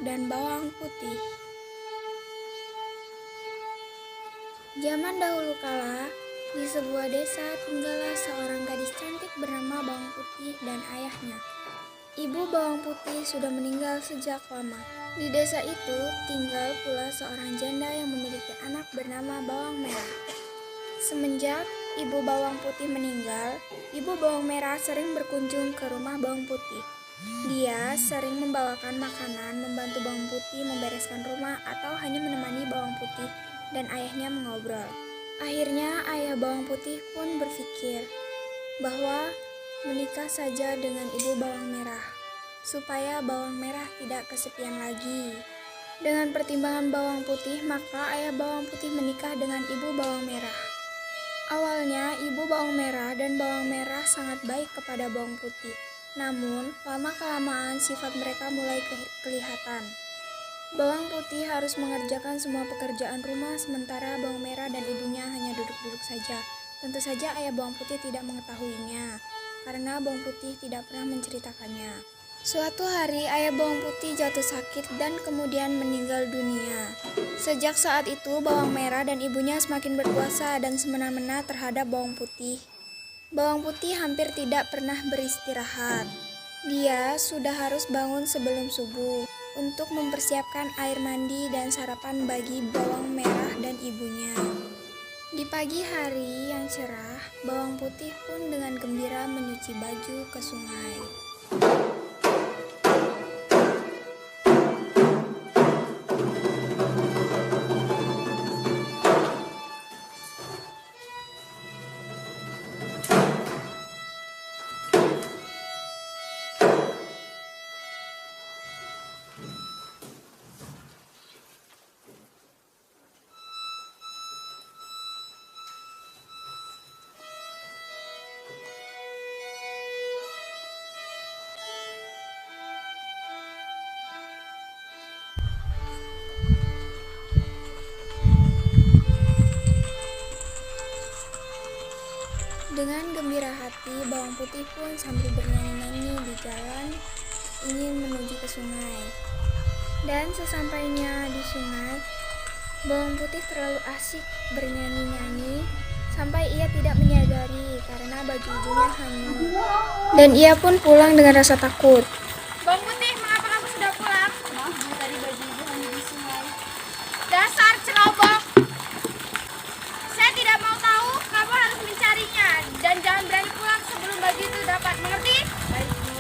dan bawang putih. Zaman dahulu kala, di sebuah desa tinggallah seorang gadis cantik bernama Bawang Putih dan ayahnya. Ibu Bawang Putih sudah meninggal sejak lama. Di desa itu tinggal pula seorang janda yang memiliki anak bernama Bawang Merah. Semenjak Ibu Bawang Putih meninggal, Ibu Bawang Merah sering berkunjung ke rumah Bawang Putih. Dia sering membawakan makanan, membantu Bawang Putih membereskan rumah, atau hanya menemani Bawang Putih dan ayahnya mengobrol. Akhirnya ayah Bawang Putih pun berpikir bahwa menikah saja dengan Ibu Bawang Merah, supaya Bawang Merah tidak kesepian lagi. Dengan pertimbangan Bawang Putih, maka ayah Bawang Putih menikah dengan Ibu Bawang Merah. Awalnya Ibu Bawang Merah dan Bawang Merah sangat baik kepada Bawang Putih. Namun, lama-kelamaan sifat mereka mulai kelihatan. Bawang Putih harus mengerjakan semua pekerjaan rumah, sementara Bawang Merah dan ibunya hanya duduk-duduk saja. Tentu saja ayah Bawang Putih tidak mengetahuinya, karena Bawang Putih tidak pernah menceritakannya. Suatu hari ayah Bawang Putih jatuh sakit dan kemudian meninggal dunia. Sejak saat itu Bawang Merah dan ibunya semakin berkuasa dan semena-mena terhadap Bawang Putih. Bawang Putih hampir tidak pernah beristirahat. Dia sudah harus bangun sebelum subuh untuk mempersiapkan air mandi dan sarapan bagi Bawang Merah dan ibunya. Di pagi hari yang cerah, Bawang Putih pun dengan gembira menyuci baju ke sungai. Dengan gembira hati, Bawang Putih pun sambil bernyanyi-nyanyi di jalan ingin menuju ke sungai. Dan sesampainya di sungai, Bawang Putih terlalu asik bernyanyi-nyanyi sampai ia tidak menyadari karena baju ibunya hanyut. Dan ia pun pulang dengan rasa takut. Bawang Putih, mengapa kamu sudah pulang? Maaf Bu, tadi baju ibu hanyut di sungai. Dasar ceroboh! Saya tidak mau tahu, kamu harus mencarinya. Dan jangan berani pulang sebelum baju itu dapat, mengerti? Baik Bu.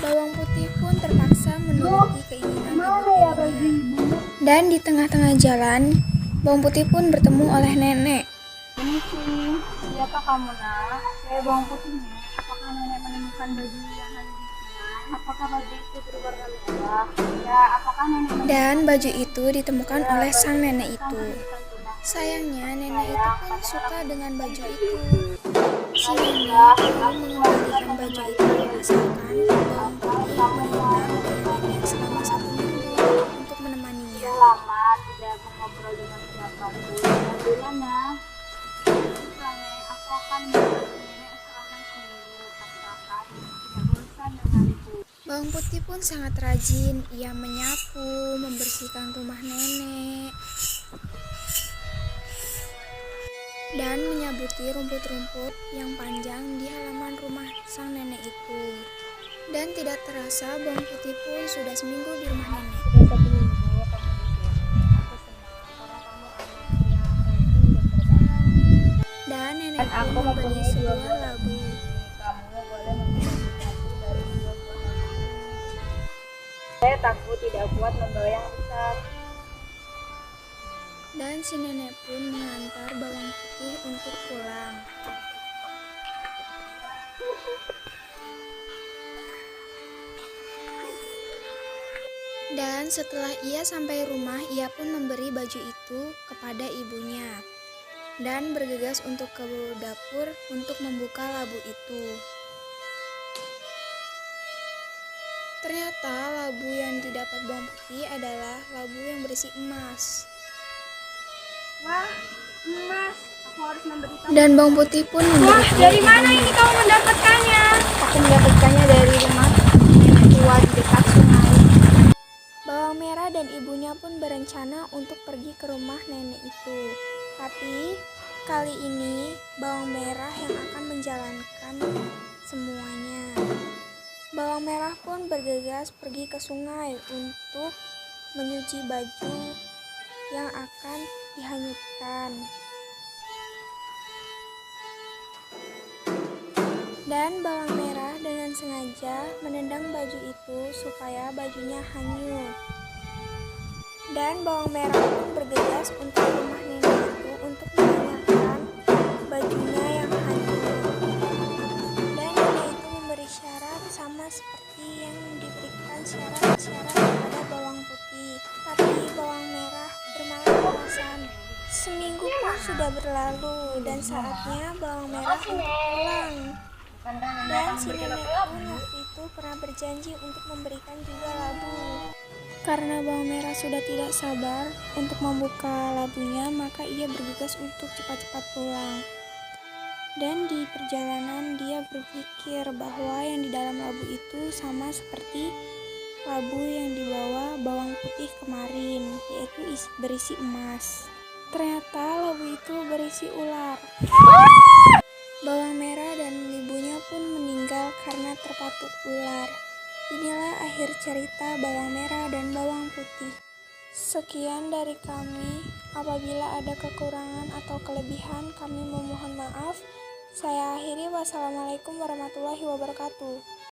Bawang Putih pun terpaksa menuruti keinginan ibunya. Dan di tengah-tengah jalan, Bawang Putih pun bertemu oleh nenek. Permisi, siapa kamu nak? Saya Bawang Putih nih. Apakah nenek menemukan baju yang hanyut di sungai? Apakah baju itu berwarna merah? Ya, apakah nenek menemukan... Dan baju itu ditemukan oleh sang nenek itu. Sayangnya nenek itu pun suka dengan baju itu. Si nenek pun mengembalikan baju itu asalkan Bawang Putih menginap dengan nenek selama 1 minggu untuk menemaninya. Lama tidak mengobrol dengan siapapun. Bagaimana? Aku akan membantu nenek selama seminggu. Asalkan tidak bosan denganku. Bawang Putih pun sangat rajin. Ia menyapu, membersihkan rumah nenek, dan menyabuti rumput-rumput yang panjang di halaman rumah sang nenek itu. Dan tidak terasa Bawang Putih pun sudah seminggu di rumah nenek. Sudah 1 minggu kamu di sini. Aku senang karena kamu anak yang rajin dan berbakti. Dan nenek pun memberi sebuah labu. Kamu boleh memilih satu dari 2 buah labu. Saya takut tidak kuat membawa yang besar. Dan si nenek pun mengantar Bawang Putih untuk pulang. Dan setelah ia sampai rumah, ia pun memberi baju itu kepada ibunya dan bergegas untuk ke dapur untuk membuka labu itu. Ternyata labu yang didapat Bawang Putih adalah labu yang berisi emas. Wah, emas. Aku harus memberitahu. Dan Bawang Putih pun memberitahu Dari mana ibunya. ini kamu mendapatkannya? Aku mendapatkannya dari rumah nenek tua di dekat sungai. Bawang Merah dan ibunya pun berencana untuk pergi ke rumah nenek itu. Tapi kali ini bawang merah yang akan menjalankan semuanya. Bawang merah pun bergegas pergi ke sungai untuk menyuci baju yang akan dihanyutkan. Dan bawang merah dengan sengaja menendang baju itu supaya bajunya hanyut. Dan bawang merah pun bergegas untuk rumah nenek itu untuk menanyakan bajunya yang hanyut. Dan nenek itu memberi syarat sama seperti yang diberikan syarat-syarat kepada bawang putih. Tapi bawang merah bermalas-malasan. Seminggu pun sudah berlalu dan saatnya bawang merah untuk pulang. Dan si nenek pun waktu itu pernah berjanji untuk memberikan juga labu. Karena bawang merah sudah tidak sabar untuk membuka labunya, maka ia bergegas untuk cepat-cepat pulang. Dan di perjalanan dia berpikir bahwa yang di dalam labu itu sama seperti labu yang dibawa bawang putih kemarin, yaitu berisi emas. Ternyata labu itu berisi ular. Bawang merah dan ibunya pun meninggal karena terpatuk ular. Inilah akhir cerita bawang merah dan bawang putih. Sekian dari kami. Apabila ada kekurangan atau kelebihan, kami memohon maaf. Saya akhiri. Wassalamualaikum warahmatullahi wabarakatuh.